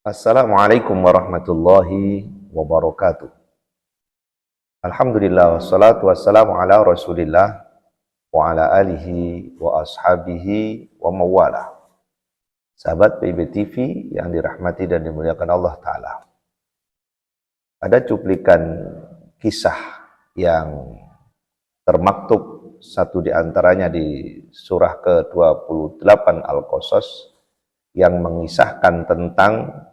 Assalamualaikum warahmatullahi wabarakatuh. Alhamdulillah wassalatu wassalamu ala Rasulillah wa ala alihi wa ashabihi wa mawalah. Sahabat PIB TV yang dirahmati dan dimuliakan Allah Ta'ala. Ada cuplikan kisah yang termaktub, satu di antaranya di surah ke-28 Al-Qasas, yang mengisahkan tentang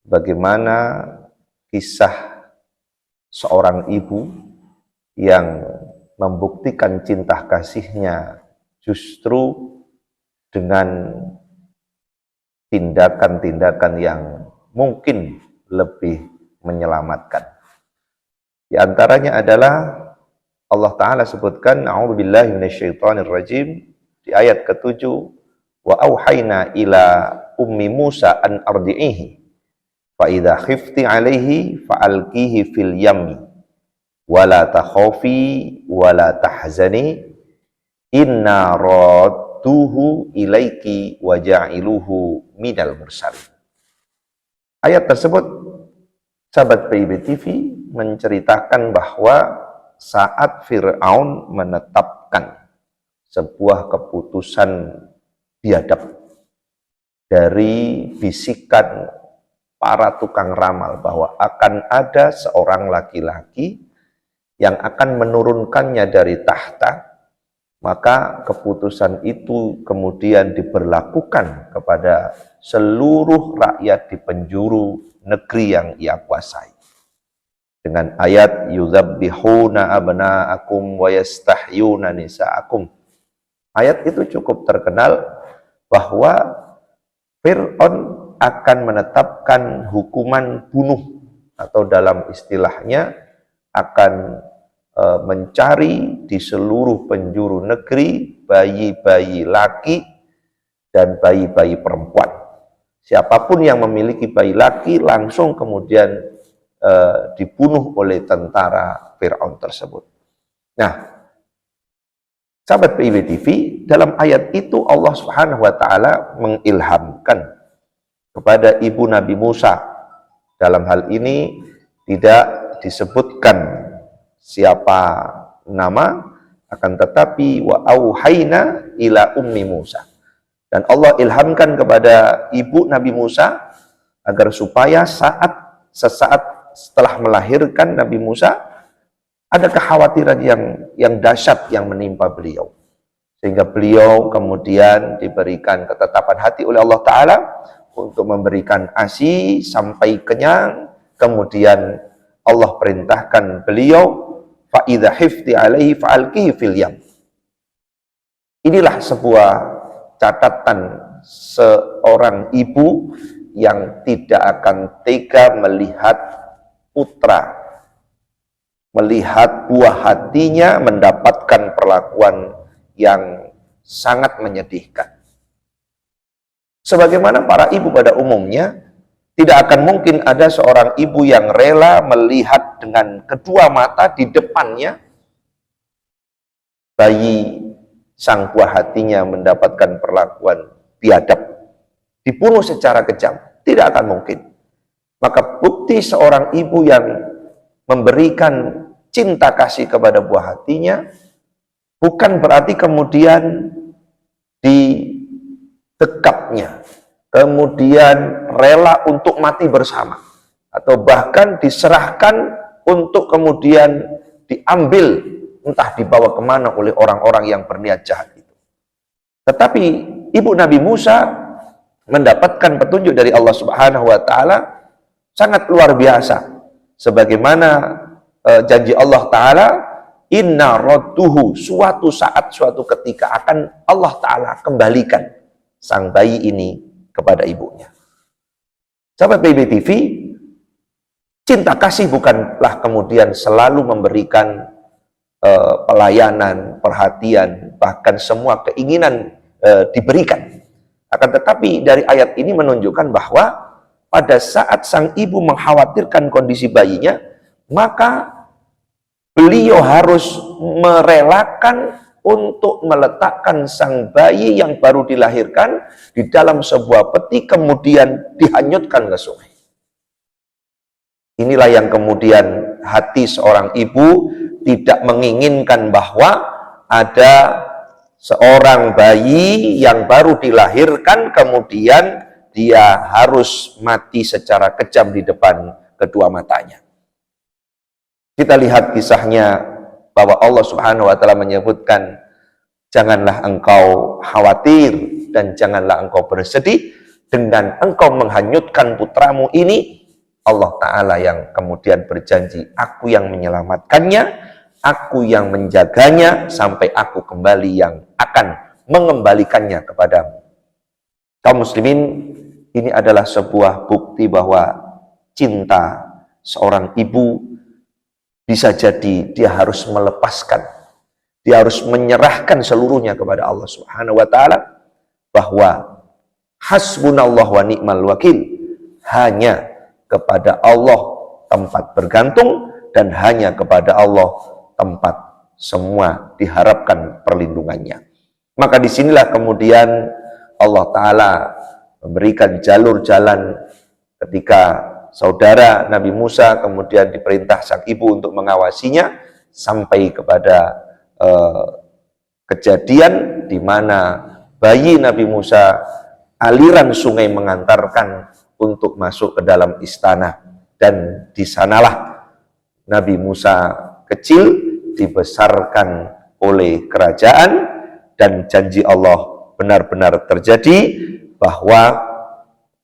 bagaimana kisah seorang ibu yang membuktikan cinta kasihnya justru dengan tindakan-tindakan yang mungkin lebih menyelamatkan. Di antaranya adalah Allah Ta'ala sebutkan, A'udzubillahi minasyaitonirrajim, di ayat ke-7, wa auhayna ila ummi Musa an ardi'ihi fa idza khifti 'alaihi fa'alqihi fil yammi wa la takhafi wa la tahzani inna radduhu ilaiki wa ja'iluhu minal mursalin. Ayat tersebut, sahabat PIB TV, menceritakan bahwa saat Fir'aun menetapkan sebuah keputusan biadab dari bisikan para tukang ramal bahwa akan ada seorang laki-laki yang akan menurunkannya dari tahta, maka keputusan itu kemudian diberlakukan kepada seluruh rakyat di penjuru negeri yang ia kuasai. Dengan ayat yuzabbihuna abna'akum wa yastahyuna nisa'akum. Ayat itu cukup terkenal bahwa Fir'aun akan menetapkan hukuman bunuh, atau dalam istilahnya akan mencari di seluruh penjuru negeri bayi-bayi laki dan bayi-bayi perempuan. Siapapun yang memiliki bayi laki langsung kemudian dibunuh oleh tentara Fir'aun tersebut. Nah, sahabat PIB TV, dalam ayat itu Allah Subhanahu wa Ta'ala mengilhamkan kepada ibu Nabi Musa. Dalam hal ini tidak disebutkan siapa nama, akan tetapi wa auhayna ila ummi Musa. Dan Allah ilhamkan kepada ibu Nabi Musa agar supaya sesaat setelah melahirkan Nabi Musa ada kekhawatiran yang dahsyat yang menimpa beliau. Sehingga beliau kemudian diberikan ketetapan hati oleh Allah Ta'ala untuk memberikan ASI sampai kenyang. Kemudian Allah perintahkan beliau, fa idza khifti 'alaihi fa'alqihi fil yam. Inilah sebuah catatan seorang ibu yang tidak akan tega melihat putra, melihat buah hatinya mendapatkan perlakuan yang sangat menyedihkan. Sebagaimana para ibu pada umumnya, tidak akan mungkin ada seorang ibu yang rela melihat dengan kedua mata di depannya bayi sang buah hatinya mendapatkan perlakuan biadab, dibunuh secara kejam. Tidak akan mungkin. Maka bukti seorang ibu yang memberikan cinta kasih kepada buah hatinya bukan berarti kemudian didekapnya, kemudian rela untuk mati bersama, atau bahkan diserahkan untuk kemudian diambil, entah dibawa kemana oleh orang-orang yang berniat jahat itu. Tetapi ibu Nabi Musa mendapatkan petunjuk dari Allah Subhanahu wa Ta'ala sangat luar biasa. Sebagaimana janji Allah Ta'ala, inna radduhu, suatu saat, suatu ketika akan Allah Ta'ala kembalikan sang bayi ini kepada ibunya. Sahabat PIB TV, cinta kasih bukanlah kemudian selalu memberikan pelayanan, perhatian, bahkan semua keinginan diberikan. Akan tetapi dari ayat ini menunjukkan bahwa pada saat sang ibu mengkhawatirkan kondisi bayinya, maka Beliau harus merelakan untuk meletakkan sang bayi yang baru dilahirkan di dalam sebuah peti, kemudian dihanyutkan ke sungai. Inilah yang kemudian hati seorang ibu tidak menginginkan bahwa ada seorang bayi yang baru dilahirkan kemudian dia harus mati secara kejam di depan kedua matanya. Kita lihat kisahnya bahwa Allah Subhanahu wa taala menyebutkan, janganlah engkau khawatir dan janganlah engkau bersedih dengan engkau menghanyutkan putramu ini. Allah Ta'ala yang kemudian berjanji, aku yang menyelamatkannya, aku yang menjaganya, sampai aku kembali yang akan mengembalikannya kepadamu. Kaum muslimin, ini adalah sebuah bukti bahwa cinta seorang ibu bisa jadi dia harus melepaskan, dia harus menyerahkan seluruhnya kepada Allah Subhanahu wa taala, bahwa hasbunallah wa ni'mal wakil, hanya kepada Allah tempat bergantung dan hanya kepada Allah tempat semua diharapkan perlindungannya. Maka disinilah kemudian Allah Ta'ala memberikan jalur jalan ketika saudara Nabi Musa kemudian diperintah sang ibu untuk mengawasinya sampai kepada kejadian di mana bayi Nabi Musa aliran sungai mengantarkan untuk masuk ke dalam istana, dan di sanalah Nabi Musa kecil dibesarkan oleh kerajaan, dan janji Allah benar-benar terjadi bahwa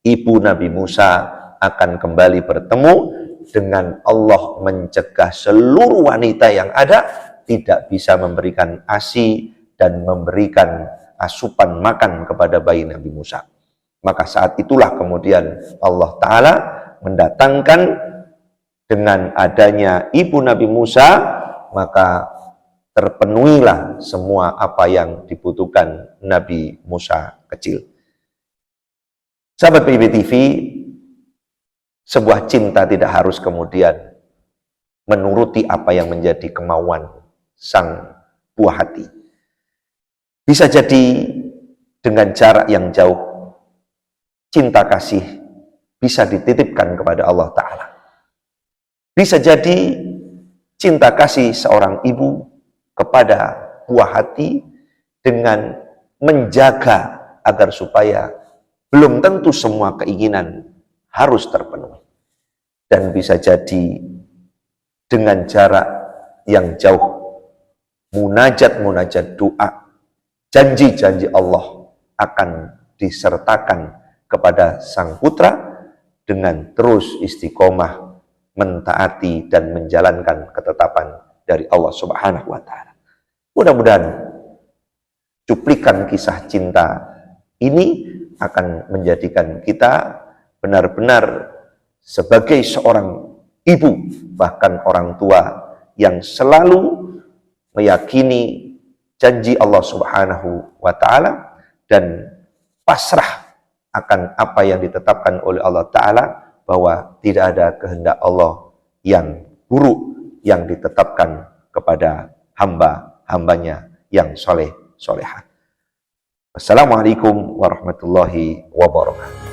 ibu Nabi Musa akan kembali bertemu dengan Allah, mencegah seluruh wanita yang ada tidak bisa memberikan ASI dan memberikan asupan makan kepada bayi Nabi Musa. Maka saat itulah kemudian Allah Ta'ala mendatangkan dengan adanya ibu Nabi Musa, maka terpenuhilah semua apa yang dibutuhkan Nabi Musa kecil. Sahabat PIB TV, sebuah cinta tidak harus kemudian menuruti apa yang menjadi kemauan sang buah hati. Bisa jadi dengan jarak yang jauh, cinta kasih bisa dititipkan kepada Allah Ta'ala. Bisa jadi cinta kasih seorang ibu kepada buah hati dengan menjaga agar supaya belum tentu semua keinginan harus terpenuhi. Dan bisa jadi dengan jarak yang jauh, munajat-munajat doa, janji-janji Allah akan disertakan kepada sang putra dengan terus istiqomah mentaati dan menjalankan ketetapan dari Allah Subhanahu wa taala. Mudah-mudahan cuplikan kisah cinta ini akan menjadikan kita benar-benar sebagai seorang ibu, bahkan orang tua yang selalu meyakini janji Allah Subhanahu wa taala dan pasrah akan apa yang ditetapkan oleh Allah Ta'ala, bahwa tidak ada kehendak Allah yang buruk yang ditetapkan kepada hamba-hambanya yang soleh solehah. Wassalamualaikum warahmatullahi wabarakatuh.